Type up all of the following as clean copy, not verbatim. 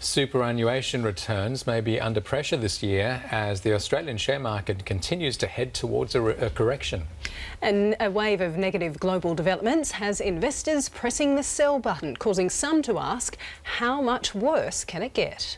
Superannuation returns may be under pressure this year as the Australian share market continues to head towards a correction. And a wave of negative global developments has investors pressing the sell button, causing some to ask, how much worse can it get?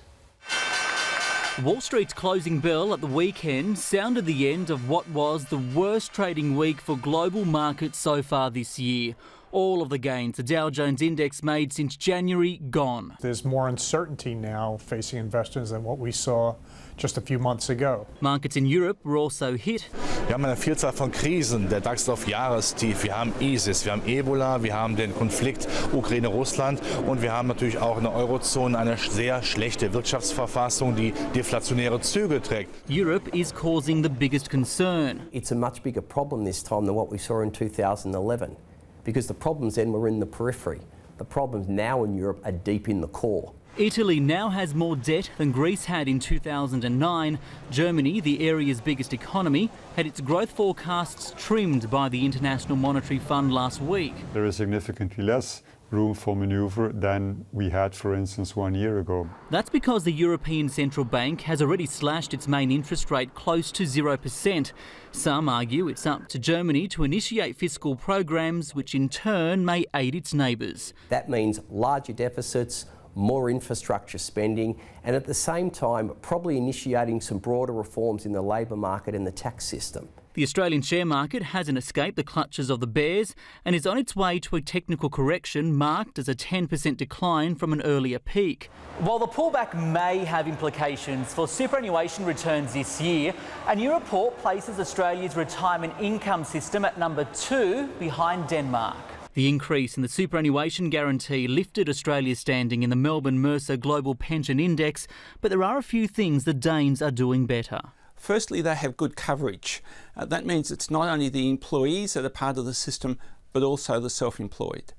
Wall Street's closing bell at the weekend sounded the end of what was the worst trading week for global markets so far this year. All of the gains the Dow Jones index made since January gone. There's more uncertainty now facing investors than what we saw just a few months ago. Markets in Europe were also hit. Wir haben eine Vielzahl von Krisen. Der DAX auf Jahrestief. Wir haben ISIS, wir haben Ebola, wir haben den Konflikt Ukraine-Russland und wir haben natürlich auch in der Eurozone eine sehr schlechte Wirtschaftsverfassung, die deflationäre Züge trägt. Europe is causing the biggest concern. It's a much bigger problem this time than what we saw in 2011. Because the problems then were in the periphery. The problems now in Europe are deep in the core. Italy now has more debt than Greece had in 2009. Germany, the area's biggest economy, had its growth forecasts trimmed by the International Monetary Fund last week. There is significantly less room for manoeuvre than we had, for instance, 1 year ago. That's because the European Central Bank has already slashed its main interest rate close to 0%. Some argue it's up to Germany to initiate fiscal programs which in turn may aid its neighbours. That means larger deficits, more infrastructure spending, and at the same time probably initiating some broader reforms in the labour market and the tax system. The Australian share market hasn't escaped the clutches of the bears and is on its way to a technical correction marked as a 10% decline from an earlier peak. While the pullback may have implications for superannuation returns this year, a new report places Australia's retirement income system at number 2 behind Denmark. The increase in the superannuation guarantee lifted Australia's standing in the Melbourne Mercer Global Pension Index, but there are a few things the Danes are doing better. Firstly, they have good coverage. That means it's not only the employees that are part of the system, but also the self-employed.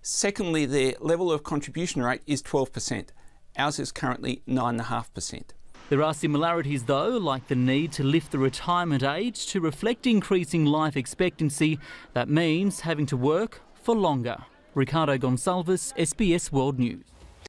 Secondly, their level of contribution rate is 12%. Ours is currently 9.5%. There are similarities though, like the need to lift the retirement age to reflect increasing life expectancy. That means having to work for longer. Ricardo Goncalves, SBS World News.